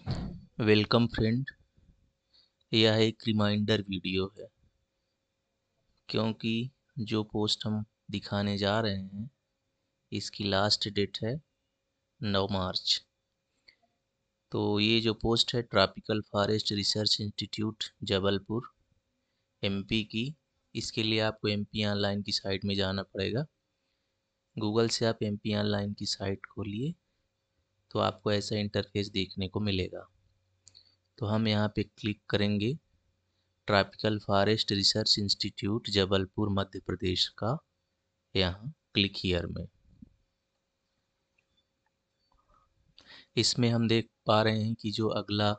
Welcome friend. यह एक reminder video है क्योंकि जो पोस्ट हम दिखाने जा रहे हैं इसकी लास्ट डेट है 9 मार्च। तो ये जो पोस्ट है tropical forest research institute Jabalpur MP की। इसके लिए आपको एमपी ऑनलाइन की साइट में जाना पड़ेगा। गूगल से आप एमपी ऑनलाइन की साइट खोलिए तो आपको ऐसा इंटरफेस देखने को मिलेगा। तो हम यहाँ पे क्लिक करेंगे tropical forest research institute Jabalpur Madhya Pradesh का, यहाँ क्लिक हियर में। इसमें हम देख पा रहे हैं कि जो अगला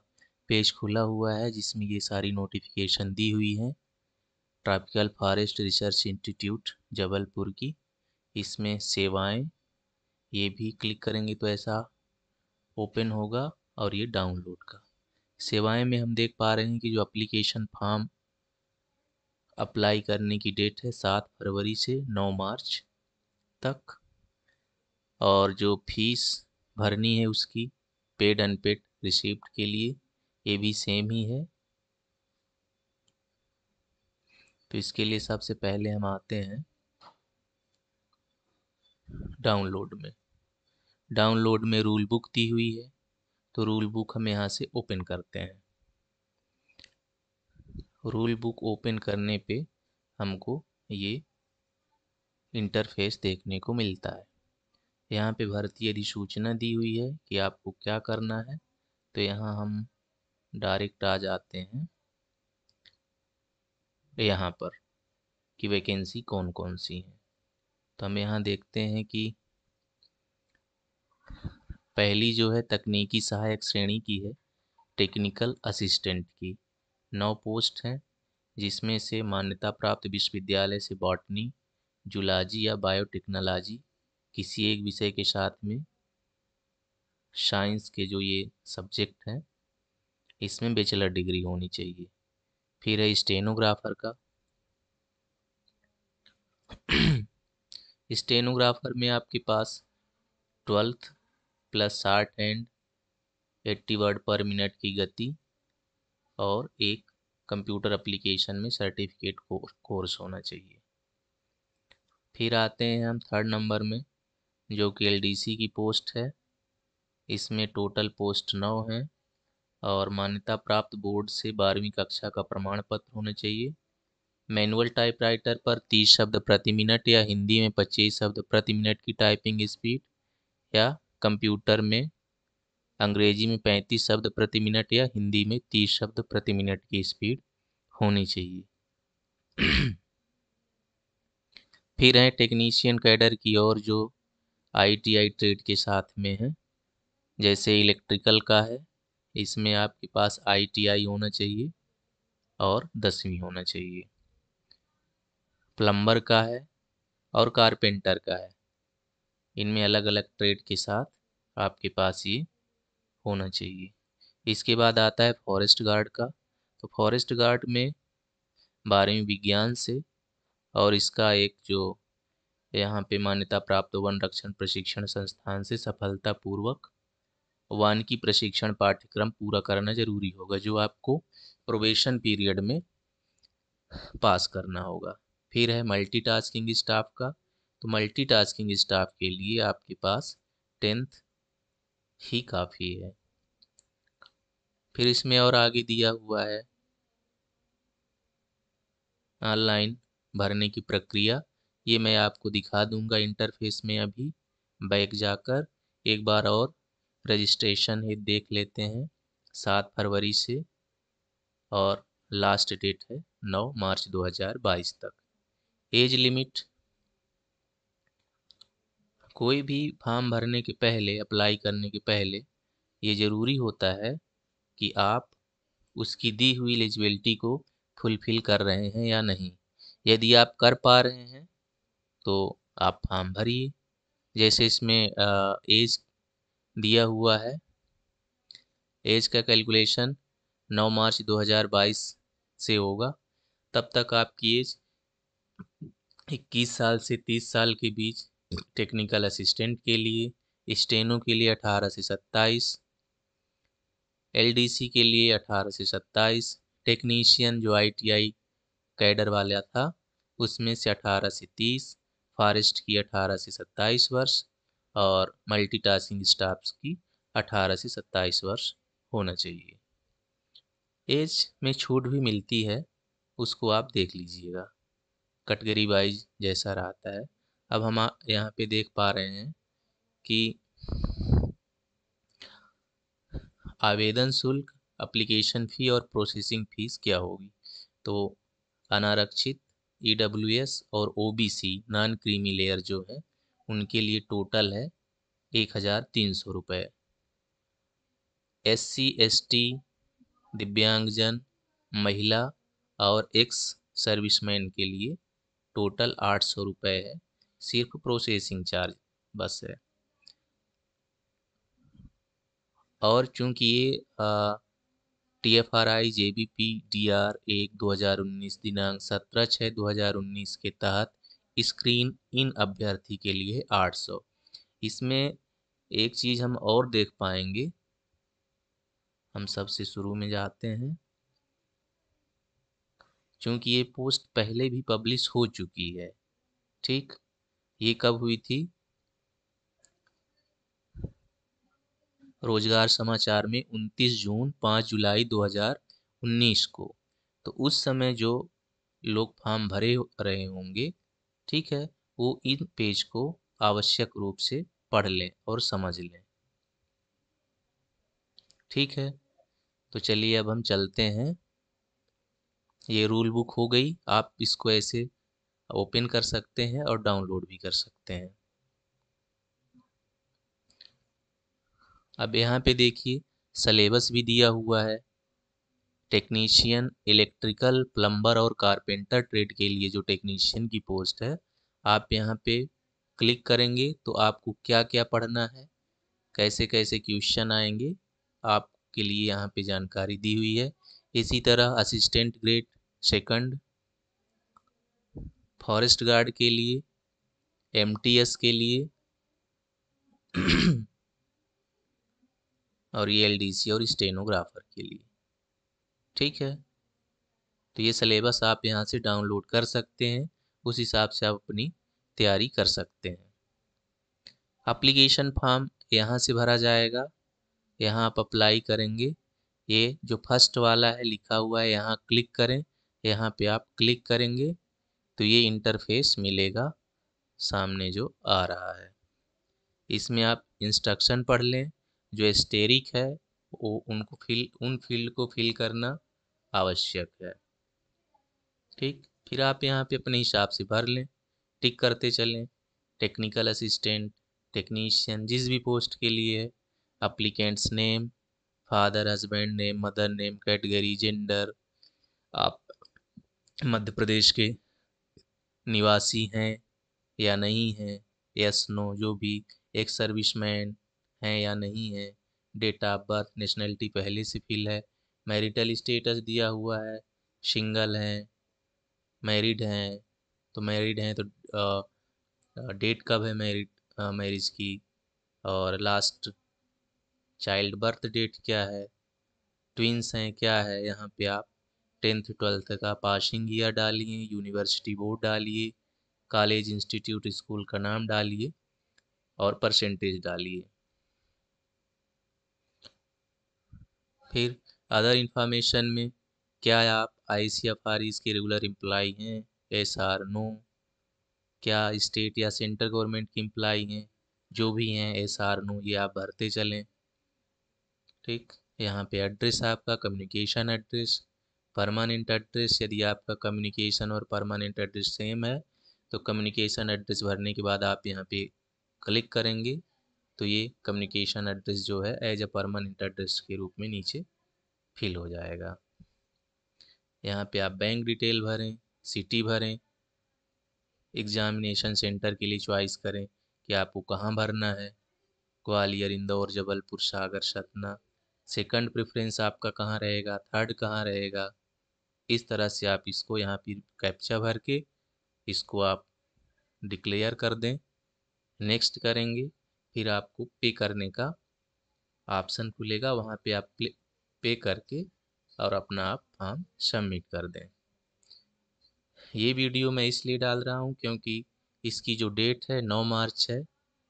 पेज खुला हुआ है जिसमें ये सारी नोटिफिकेशन दी हुई है tropical forest research institute Jabalpur की। इसमें सेवाएं, ये भी क्लिक करेंगे तो ऐसा ओपन होगा। और ये डाउनलोड का सेवाएं में हम देख पा रहे हैं कि जो एप्लीकेशन फॉर्म अप्लाई करने की डेट है 7 फरवरी से 9 मार्च तक। और जो फीस भरनी है उसकी पेड अनपेड रिसिप्ट के लिए ये भी सेम ही है। तो इसके लिए सबसे पहले हम आते हैं डाउनलोड में। डाउनलोड में रूल बुक दी हुई है तो रूल बुक हम यहाँ से ओपन करते हैं। रूल बुक ओपन करने पे हमको ये इंटरफेस देखने को मिलता है। यहाँ पे भर्ती अधिसूचना दी हुई है कि आपको क्या करना है। तो यहाँ हम डायरेक्ट आ जाते हैं यहाँ पर कि वैकेंसी कौन कौन सी है। तो हम यहाँ देखते हैं कि पहली जो है तकनीकी सहायक श्रेणी की है, टेक्निकल असिस्टेंट की 9 पोस्ट हैं, जिसमें से मान्यता प्राप्त विश्वविद्यालय से बॉटनी, जूलॉजी या बायोटेक्नोलॉजी किसी एक विषय के साथ में साइंस के जो ये सब्जेक्ट हैं इसमें बैचलर डिग्री होनी चाहिए। फिर है स्टेनोग्राफर का। स्टेनोग्राफर में आपके पास 12th प्लस 60 एंड 80 वर्ड पर मिनट की गति और एक कंप्यूटर एप्लीकेशन में सर्टिफिकेट कोर्स होना चाहिए। फिर आते हैं हम 3rd नंबर में जो कि एलडीसी की पोस्ट है। इसमें टोटल पोस्ट 9 हैं और मान्यता प्राप्त बोर्ड से 12वीं कक्षा का प्रमाण पत्र होना चाहिए। मैनुअल टाइपराइटर पर 30 शब्द प्रति मिनट या हिंदी में 25 शब्द प्रति मिनट की टाइपिंग स्पीड, या कंप्यूटर में अंग्रेजी में 35 शब्द प्रति मिनट या हिंदी में 30 शब्द प्रति मिनट की स्पीड होनी चाहिए। फिर है टेक्नीशियन कैडर की ओर जो आईटीआई ट्रेड के साथ में है, जैसे इलेक्ट्रिकल का है इसमें आपके पास आईटीआई होना चाहिए और 10वीं होना चाहिए। प्लम्बर का है और कारपेंटर का है, इनमें अलग अलग ट्रेड के साथ आपके पास ये होना चाहिए। इसके बाद आता है फॉरेस्ट गार्ड का। तो फॉरेस्ट गार्ड में 12वीं विज्ञान से और इसका एक जो यहाँ पे मान्यता प्राप्त वन रक्षण प्रशिक्षण संस्थान से सफलतापूर्वक वानिकी प्रशिक्षण पाठ्यक्रम पूरा करना जरूरी होगा, जो आपको प्रोबेशन पीरियड में पास करना होगा। फिर है मल्टीटास्किंग स्टाफ का। तो मल्टीटास्किंग स्टाफ के लिए आपके पास 10th ही काफ़ी है। फिर इसमें और आगे दिया हुआ है ऑनलाइन भरने की प्रक्रिया, ये मैं आपको दिखा दूंगा इंटरफेस में। अभी बैक जाकर एक बार और रजिस्ट्रेशन है देख लेते हैं 7 फरवरी से, और लास्ट डेट है 9 मार्च 2022 तक। एज लिमिट, कोई भी फॉर्म भरने के पहले, अप्लाई करने के पहले ये ज़रूरी होता है कि आप उसकी दी हुई एलिजिबिलिटी को फुलफिल कर रहे हैं या नहीं। यदि आप कर पा रहे हैं तो आप फॉर्म भरिए। जैसे इसमें एज दिया हुआ है, एज का कैलकुलेशन 9 मार्च 2022 से होगा। तब तक आपकी एज 21 साल से 30 साल के बीच टेक्निकल असिस्टेंट के लिए, स्टेनो के लिए 18 से 27, एलडीसी के लिए 18 से 27, टेक्नीशियन जो आईटीआई कैडर वाला था उसमें से 18 से 30, फॉरेस्ट की 18 से 27 वर्ष और मल्टीटास्किंग स्टाफ्स की 18 से 27 वर्ष होना चाहिए। एज में छूट भी मिलती है, उसको आप देख लीजिएगा कैटेगरी वाइज जैसा रहता है। अब हम यहाँ पे देख पा रहे हैं कि आवेदन शुल्क, एप्लीकेशन फ़ी और प्रोसेसिंग फ़ीस क्या होगी। तो अनारक्षित, ईडब्ल्यूएस और ओबीसी नॉन क्रीमी लेयर जो है उनके लिए टोटल है 1300 रुपये। एससी एसटी, दिव्यांगजन, महिला और एक्स सर्विसमैन के लिए टोटल 800 रुपये है, सिर्फ प्रोसेसिंग चार्ज बस है। और चूंकि ये TFRI JBP DR 1/2019 दिनांक 17/6/2019 के तहत स्क्रीन इन अभ्यर्थी के लिए 800। इसमें एक चीज़ हम और देख पाएंगे, हम सबसे शुरू में जाते हैं। चूंकि ये पोस्ट पहले भी पब्लिश हो चुकी है, ठीक, ये कब हुई थी, रोजगार समाचार में 29 जून 5 जुलाई 2019 को। तो उस समय जो लोग फॉर्म भरे रहे होंगे, ठीक है, वो इन पेज को आवश्यक रूप से पढ़ लें और समझ लें। ठीक है, तो चलिए अब हम चलते हैं। ये रूल बुक हो गई, आप इसको ऐसे ओपन कर सकते हैं और डाउनलोड भी कर सकते हैं। अब यहाँ पे देखिए सिलेबस भी दिया हुआ है। टेक्नीशियन, इलेक्ट्रिकल, प्लम्बर और कारपेंटर ट्रेड के लिए जो टेक्नीशियन की पोस्ट है, आप यहाँ पे क्लिक करेंगे तो आपको क्या क्या पढ़ना है, कैसे कैसे क्वेश्चन आएंगे, आपके लिए यहाँ पे जानकारी दी हुई है। इसी तरह assistant grade second, forest guard के लिए, एमटीएस के लिए और ये एलडीसी और स्टेनोग्राफर के लिए। ठीक है, तो ये सिलेबस आप यहाँ से डाउनलोड कर सकते हैं, उस हिसाब से आप अपनी तैयारी कर सकते हैं। एप्लीकेशन फॉर्म यहाँ से भरा जाएगा, यहाँ आप अप्लाई करेंगे। ये जो फर्स्ट वाला है लिखा हुआ है, यहाँ क्लिक करें, यहाँ पे आप क्लिक करेंगे तो ये इंटरफेस मिलेगा सामने जो आ रहा है। इसमें आप इंस्ट्रक्शन पढ़ लें, जो एस्टेरिक है वो उन फील्ड को फिल करना आवश्यक है। ठीक, फिर आप यहाँ पे अपने हिसाब से भर लें, टिक करते चलें। टेक्निकल असिस्टेंट, टेक्नीशियन जिस भी पोस्ट के लिए है, applicants name, father husband name, mother name, category, gender, आप मध्य प्रदेश के निवासी हैं या नहीं हैं, यस नो जो भी, एक सर्विसमैन हैं या नहीं है, डेट ऑफ बर्थ, नेशनलिटी पहले से फिल है, मैरिटल स्टेटस दिया हुआ है, सिंगल हैं, मैरिड हैं, तो मैरिड हैं तो डेट कब है मैरिड मैरिज की, और लास्ट चाइल्ड बर्थ डेट क्या है, ट्विंस हैं क्या है, यहाँ पे आप 10th 12th का पासिंग ईयर डालिए, यूनिवर्सिटी बोर्ड डालिए, कॉलेज इंस्टीट्यूट स्कूल का नाम डालिए और परसेंटेज डालिए। फिर अदर इंफॉर्मेशन में क्या आप ICFRs के रेगुलर एम्प्लाई हैं, एस आर नो, क्या स्टेट या सेंट्रल गवर्नमेंट की एम्प्लाई हैं, जो भी हैं एस आर नो ये आप भरते चलें। ठीक, यहाँ पे एड्रेस आपका कम्युनिकेशन एड्रेस, परमानेंट एड्रेस, यदि आपका कम्युनिकेशन और परमानेंट एड्रेस सेम है तो कम्युनिकेशन एड्रेस भरने के बाद आप यहाँ पे क्लिक करेंगे तो ये कम्युनिकेशन एड्रेस जो है एज अ परमानेंट एड्रेस के रूप में नीचे फिल हो जाएगा। यहाँ पे आप बैंक डिटेल भरें, सिटी भरें, एग्जामिनेशन सेंटर के लिए चॉइस करें कि आपको कहाँ भरना है, ग्वालियर, इंदौर, जबलपुर, सागर, सतना, सेकंड प्रेफरेंस आपका कहाँ रहेगा, थर्ड कहाँ रहेगा। इस तरह से आप इसको यहाँ पर कैप्चा भर के इसको आप डिक्लेयर कर दें, नेक्स्ट करेंगे, फिर आपको पे करने का ऑप्शन खुलेगा, वहाँ पे आप पे करके और अपना आप फॉर्म सबमिट कर दें। ये वीडियो मैं इसलिए डाल रहा हूँ क्योंकि इसकी जो डेट है 9 मार्च है।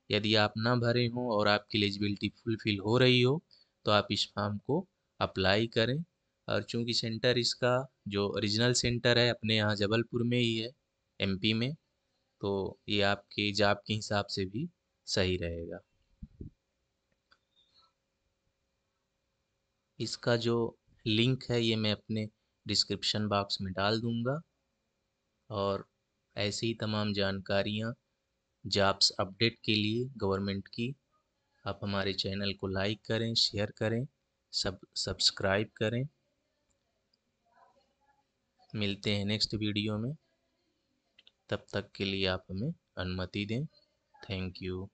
यदि आप ना भरे हों और आपकी एलिजिबिलिटी फुलफिल हो रही हो तो आप इस फॉर्म को अप्लाई करें। और चूंकि सेंटर इसका जो ओरिजिनल सेंटर है अपने यहाँ जबलपुर में ही है, एमपी में, तो ये आपके जॉब के हिसाब से भी सही रहेगा। इसका जो लिंक है ये मैं अपने डिस्क्रिप्शन बॉक्स में डाल दूंगा। और ऐसी ही तमाम जानकारियाँ जॉब्स अपडेट के लिए गवर्नमेंट की, आप हमारे चैनल को लाइक करें, शेयर करें, सब्सक्राइब करें। मिलते हैं नेक्स्ट वीडियो में, तब तक के लिए आप हमें अनुमति दें। Thank you.